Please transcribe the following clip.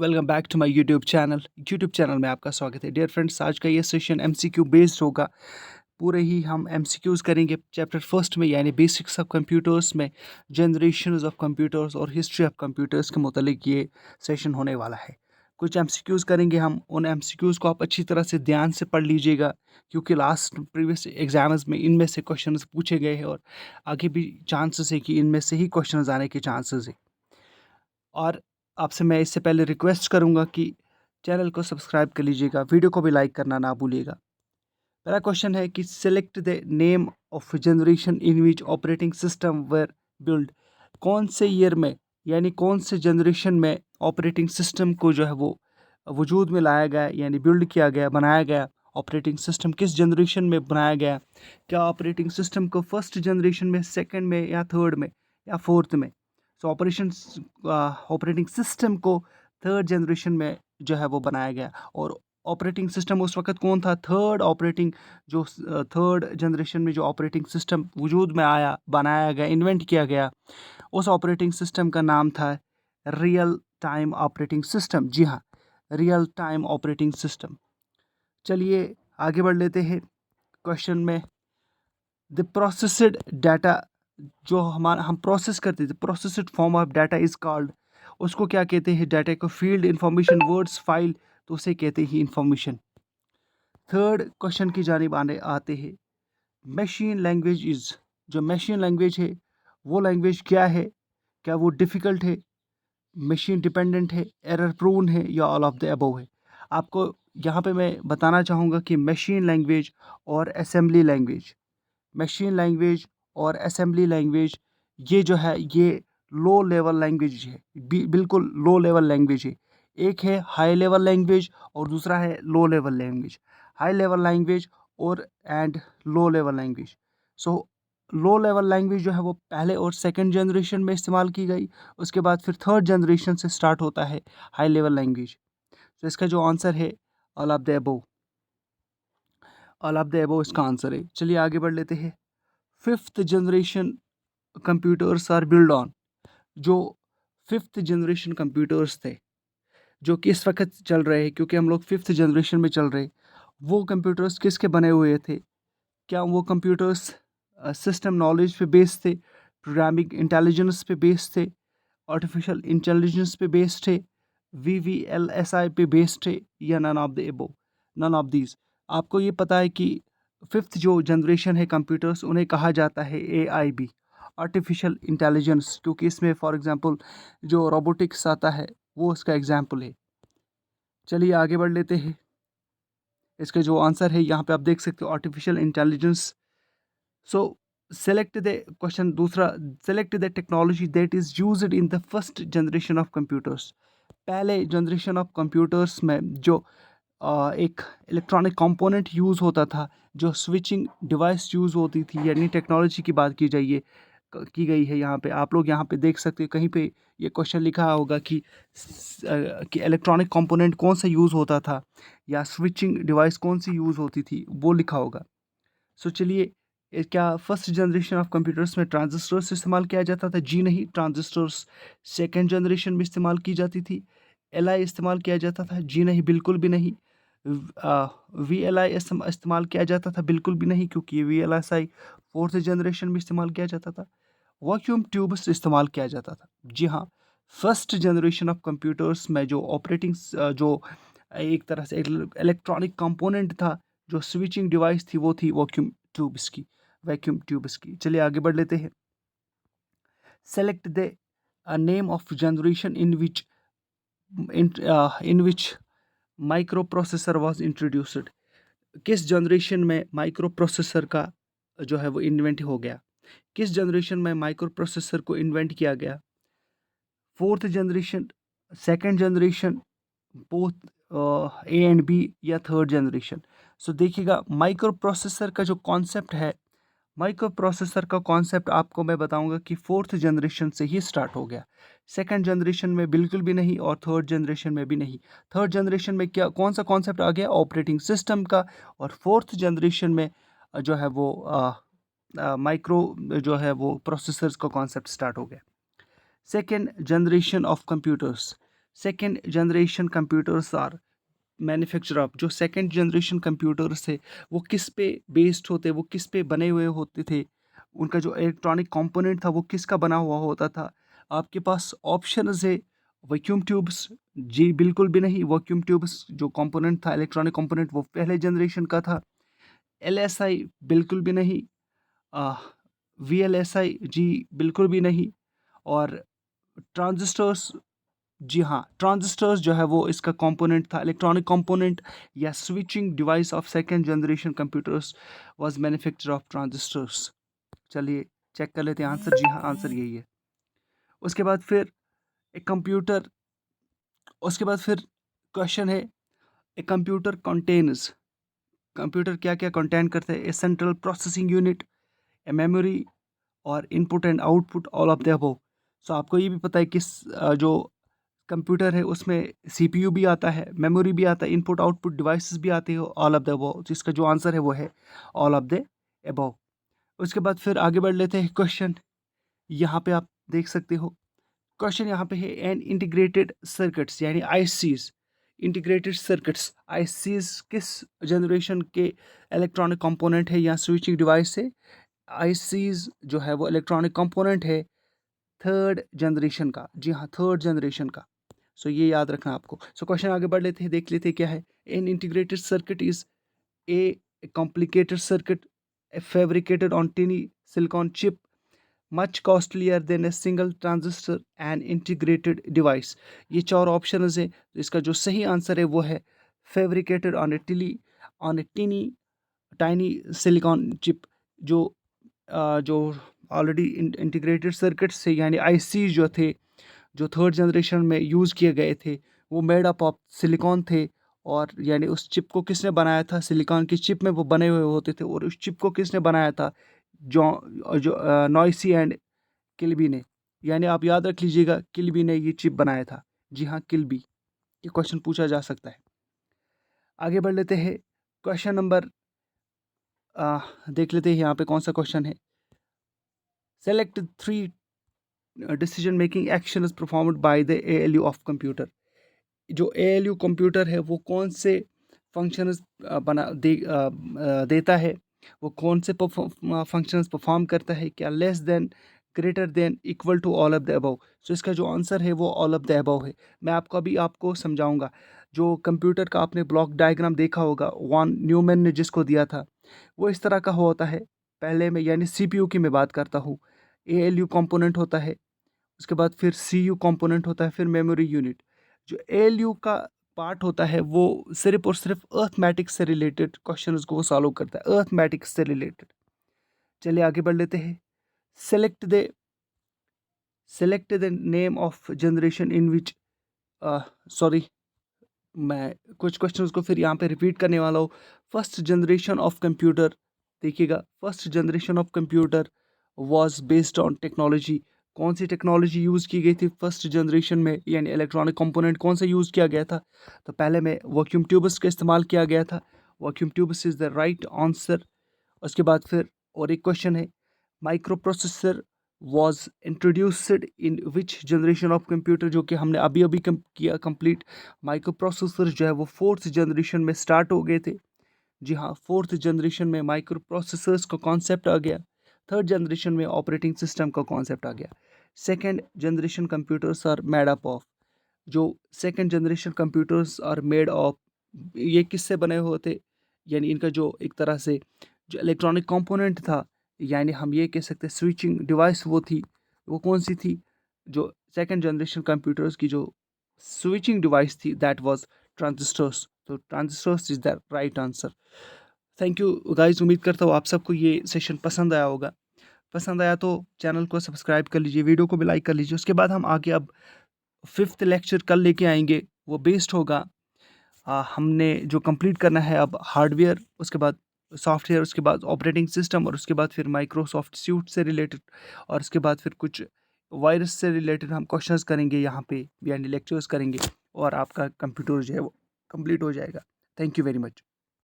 Welcome back to my YouTube channel में आपका स्वागत है। डियर फ्रेंड्स, आज का ये सेशन एमसीक्यू बेस्ड होगा। पूरे ही हम एमसीक्यूज़ करेंगे चैप्टर फर्स्ट में, यानी बेसिक्स ऑफ कंप्यूटर्स में। जनरेशंस ऑफ कंप्यूटर्स और हिस्ट्री ऑफ कंप्यूटर्स के मुतालिक ये सेशन होने वाला है। कुछ एमसीक्यूज़ करेंगे हम। उन एमसीक्यूज़ को आप अच्छी तरह से ध्यान से पढ़ लीजिएगा, क्योंकि लास्ट प्रीवियस एग्जाम्स में इनमें से क्वेश्चंस पूछे गए हैं और आगे भी चांसेस है कि इनमें से ही क्वेश्चंस आने के चांसेस है। और आपसे मैं इससे पहले रिक्वेस्ट करूंगा कि चैनल को सब्सक्राइब कर लीजिएगा, वीडियो को भी लाइक करना ना भूलिएगा। पहला क्वेश्चन है कि select the name of generation in which operating system were build. कौन से ईयर में, यानी कौन से जनरेशन में ऑपरेटिंग सिस्टम को जो है वो वजूद में लाया गया, यानी बिल्ड किया गया, बनाया गया। ऑपरेटिंग सिस्टम किस जनरेशन में बनाया गया? क्या ऑपरेटिंग सिस्टम को फर्स्ट जनरेशन में, सेकंड में, या थर्ड में, या फोर्थ में? सो ऑपरेटिंग सिस्टम को थर्ड जनरेशन में जो है वो बनाया गया। और ऑपरेटिंग सिस्टम उस वक्त कौन था? थर्ड जनरेशन में जो ऑपरेटिंग सिस्टम वजूद में आया, बनाया गया, इन्वेंट किया गया, उस ऑपरेटिंग सिस्टम का नाम था रियल टाइम ऑपरेटिंग सिस्टम। जी हाँ, रियल टाइम ऑपरेटिंग सिस्टम। चलिए आगे बढ़ लेते हैं क्वेश्चन में। द प्रोसेस्ड डाटा, जो हम प्रोसेस करते थे, processed form of data is called, उसको क्या कहते हैं? डाटा को फील्ड, इंफॉर्मेशन, वर्ड्स, फाइल, तो उसे कहते हैं इंफॉर्मेशन। थर्ड क्वेश्चन की जानिब आते हैं। मशीन लैंग्वेज इज, जो मशीन लैंग्वेज है वो लैंग्वेज क्या है? क्या वो डिफ़िकल्ट है, मशीन डिपेंडेंट है, एरर प्रून है, या ऑल ऑफ द अबव है? आपको यहाँ पे मैं बताना चाहूँगा कि मशीन लैंग्वेज और असेंबली लैंग्वेज, मशीन लैंग्वेज और असेंबली लैंग्वेज, ये जो है ये लो लेवल लैंग्वेज है। बिल्कुल लो लेवल लैंग्वेज है। एक है हाई लेवल लैंग्वेज और दूसरा है low level language. High level language और and low level language. So low level language जो है वो पहले और सेकंड जनरेशन में इस्तेमाल की गई, उसके बाद फिर थर्ड जनरेशन से स्टार्ट होता है हाई लेवल लैंग्वेज। तो इसका जो आंसर है all of the above, all of the above इसका आंसर है। चलिए आगे बढ़ लेते हैं। Fifth generation computers are build on, जो फिफ्थ जनरेशन कंप्यूटर्स थे जो कि इस वक्त चल रहे हैं, क्योंकि हम लोग फिफ्थ जनरेशन में चल रहे, वो कंप्यूटर्स किसके बने हुए थे? क्या वो कंप्यूटर्स सिस्टम नॉलेज पे बेस्ड थे, प्रोग्रामिंग इंटेलिजेंस पे बेस्ड थे, आर्टिफिशियल इंटेलिजेंस पे बेस्ड थे, VVLSI पे बेस्ड थे, या none of the above, none of these? आपको ये पता है कि फिफ्थ जो जनरेशन है कंप्यूटर्स, उन्हें कहा जाता है AIB, आर्टिफिशियल इंटेलिजेंस, क्योंकि इसमें फॉर एग्जांपल जो रोबोटिक्स आता है वो उसका एग्जांपल है। चलिए आगे बढ़ लेते हैं। इसका जो आंसर है यहाँ पे आप देख सकते हो, artificial intelligence. So select the question दूसरा, select the technology that is used in the first generation of computers. पहले जनरेशन ऑफ कंप्यूटर्स में जो एक इलेक्ट्रॉनिक कंपोनेंट यूज़ होता था, जो स्विचिंग डिवाइस यूज़ होती थी, यानी टेक्नोलॉजी की बात की जाइए, की गई है यहाँ पे। आप लोग यहाँ पे देख सकते हो, कहीं पे ये क्वेश्चन लिखा होगा कि इलेक्ट्रॉनिक कंपोनेंट कौन सा यूज़ होता था, या स्विचिंग डिवाइस कौन सी यूज़ होती थी, वो लिखा होगा। सो चलिए, क्या फर्स्ट जनरेशन ऑफ कंप्यूटर्स में ट्रांजिस्टर्स इस्तेमाल किया जाता था? जी नहीं। ट्रांजिस्टर्स सेकेंड जनरेशन में इस्तेमाल की जाती थी। LI इस्तेमाल किया जाता था? जी नहीं, बिल्कुल भी नहीं। VLI इस्तेमाल किया जाता था? बिल्कुल भी नहीं, क्योंकि VLSI फोर्थ जनरेशन में इस्तेमाल किया जाता था। वैक्यूम ट्यूब्स इस्तेमाल किया जाता था? जी हाँ। फर्स्ट जनरेशन ऑफ कंप्यूटर्स में जो जो एक तरह से इलेक्ट्रॉनिक कंपोनेंट था, जो स्विचिंग डिवाइस थी, वो थी ट्यूब्स की वैक्यूम ट्यूब्स की। चलिए आगे बढ़ लेते हैं। Select the name of generation in which micro processor was introduced. किस जनरेशन में माइक्रो प्रोसेसर का जो है वो इन्वेंट हो गया? किस जनरेशन में माइक्रो प्रोसेसर को इन्वेंट किया गया? Fourth generation, second generation, both A and B, या थर्ड जनरेशन? सो देखिएगा, माइक्रो प्रोसेसर का जो कॉन्सेप्ट है, माइक्रो प्रोसेसर का कॉन्सेप्ट आपको मैं बताऊंगा कि फोर्थ जनरेशन से ही स्टार्ट हो गया। सेकंड जनरेशन में बिल्कुल भी नहीं, और थर्ड जनरेशन में भी नहीं। थर्ड जनरेशन में क्या, कौन सा कॉन्सेप्ट आ गया? ऑपरेटिंग सिस्टम का। और फोर्थ जनरेशन में जो है वो माइक्रो जो है वो प्रोसेसर्स का कॉन्सेप्ट स्टार्ट हो गया। Second generation of computers, second generation computers are manufacture of, जो सेकेंड जनरेशन कंप्यूटर्स थे वो किस पे बेस्ड होते, वो किस पे बने हुए होते थे, उनका जो इलेक्ट्रॉनिक कंपोनेंट था वो किसका बना हुआ होता था। आपके पास ऑप्शंस है वैक्यूम ट्यूब्स, जी बिल्कुल भी नहीं, वैक्यूम ट्यूब्स जो कंपोनेंट था इलेक्ट्रॉनिक कंपोनेंट वो पहले जनरेशन का था। एलएसआई बिल्कुल भी नहीं, वीएलएसआई जी बिल्कुल भी नहीं, और ट्रांजिस्टर्स, जी हाँ, ट्रांजिस्टर्स जो है वो इसका कंपोनेंट था। इलेक्ट्रॉनिक कंपोनेंट या switching device of second generation computers was manufacture of transistors. चलिए चेक कर लेते हैं आंसर, जी हाँ आंसर यही है। उसके बाद फिर एक कंप्यूटर, उसके बाद फिर क्वेश्चन है ए कंप्यूटर कंटेन्स, कंप्यूटर क्या क्या कंटेन करते हैं, a central processing unit, a memory, और input and output all of the above. So आपको ये भी पता है किस जो कंप्यूटर है उसमें सीपीयू भी आता है, मेमोरी भी आता है, इनपुट आउटपुट डिवाइसेस भी आते हैं, ऑल ऑफ द अबव, जिसका जो आंसर है वो है ऑल ऑफ द अबव। उसके बाद फिर आगे बढ़ लेते हैं क्वेश्चन, यहाँ पे आप देख सकते हो क्वेश्चन यहाँ पे है एन इंटीग्रेटेड सर्किट्स यानी आईसीज, इंटीग्रेटेड सर्किट्स आईसीज किस जनरेशन के इलेक्ट्रॉनिक कंपोनेंट है या स्विचिंग डिवाइस है। आईसीज जो है वो इलेक्ट्रॉनिक कंपोनेंट है थर्ड जनरेशन का, जी हाँ थर्ड जनरेशन का। सो ये याद रखना आपको। सो क्वेश्चन आगे बढ़ लेते हैं, देख लेते हैं क्या है। An integrated circuit is a complicated circuit fabricated on tiny silicon chip much costlier than a single transistor and integrated device। ये चार ऑप्शंस हैं, तो इसका जो सही आंसर है वो है fabricated on a tiny silicon chip। जो जो ऑलरेडी इंटीग्रेटेड सर्किट्स थे यानी आईसी जो थे, जो थर्ड जनरेशन में यूज़ किए गए थे, वो मेड अप ऑफ सिलिकॉन थे। और यानी उस चिप को किसने बनाया था, सिलिकॉन की चिप में वो बने हुए होते थे, और उस चिप को किसने बनाया था, जो नॉइसी एंड किल्बी ने। यानी आप याद रख लीजिएगा किल्बी ने ये चिप बनाया था, जी हाँ किल्बी। ये क्वेश्चन पूछा जा सकता है। आगे बढ़ लेते हैं क्वेश्चन नंबर, देख लेते हैं यहाँ पे कौन सा क्वेश्चन है। Select three decision making action is performed by the ALU of computer. जो एएलयू कंप्यूटर है वो कौन से फंक्शंस देता है, वो कौन से फंक्शंस परफॉर्म करता है, क्या less than, greater than, equal to, all of the above. So इसका जो आंसर है वो ऑल ऑफ द अबव है। मैं आपको समझाऊंगा। जो कंप्यूटर का आपने ब्लॉक डायग्राम देखा होगा, वॉन न्यूमैन ने जिसको दिया था, वो इस तरह का होता है। पहले में यानी सीपीयू की मैं बात करता हूँ, एएलयू कंपोनेंट होता है, उसके बाद फिर सीयू कंपोनेंट होता है, फिर मेमोरी यूनिट। जो एएलयू का पार्ट होता है वो सिर्फ और सिर्फ अर्थमेटिक्स से रिलेटेड क्वेश्चंस को वो सॉल्व करता है, अर्थमेटिक्स से रिलेटेड। चलिए आगे बढ़ लेते हैं। Select the select the name of generation in which, sorry मैं कुछ क्वेश्चंस को फिर यहाँ पे रिपीट करने वाला हूँ। फर्स्ट जनरेशन ऑफ कंप्यूटर, देखिएगा, first generation of computer was based on technology. कौन सी टेक्नोलॉजी यूज़ की गई थी फर्स्ट जनरेशन में, यानी इलेक्ट्रॉनिक कंपोनेंट कौन सा यूज़ किया गया था। तो पहले में वैक्यूम ट्यूब्स का इस्तेमाल किया गया था, vacuum tubes is the right answer. उसके बाद फिर और एक क्वेश्चन है, micro processor was introduced in which generation of computer, जो कि हमने अभी अभी किया कंप्लीट। माइक्रो प्रोसेसर जो है वो फोर्थ जनरेशन में स्टार्ट हो गए थे, जी हाँ फोर्थ जनरेशन में माइक्रो प्रोसेसर्स का कॉन्सेप्ट आ गया। थर्ड जनरेशन में ऑपरेटिंग सिस्टम का कॉन्सेप्ट आ गया। Second generation computers are made up of, जो second generation computers are made of, ये किससे बने हुए थे, यानी इनका जो एक तरह से जो इलेक्ट्रॉनिक कंपोनेंट था, यानी हम ये कह सकते हैं स्विचिंग डिवाइस वो थी, वो कौन सी थी, जो सेकेंड जनरेशन कंप्यूटर्स की जो स्विचिंग डिवाइस थी दैट वाज ट्रांजिस्टर्स। तो transistors is the right answer. Thank you guys, उम्मीद करता हूँ आप सबको ये सेशन पसंद आया होगा। पसंद आया तो चैनल को सब्सक्राइब कर लीजिए, वीडियो को भी लाइक कर लीजिए। उसके बाद हम आगे अब फिफ्थ लेक्चर कल लेके आएंगे, वो बेस्ड होगा, हमने जो कंप्लीट करना है अब हार्डवेयर, उसके बाद सॉफ्टवेयर, उसके बाद ऑपरेटिंग सिस्टम, और उसके बाद फिर माइक्रोसॉफ्ट सूट से रिलेटेड, और उसके बाद फिर कुछ वायरस से रिलेटेड हम क्वेश्चंस करेंगे यहाँ पे, यानी लेक्चर्स करेंगे, और आपका कंप्यूटर जो है वो कंप्लीट हो जाएगा। Thank you very much.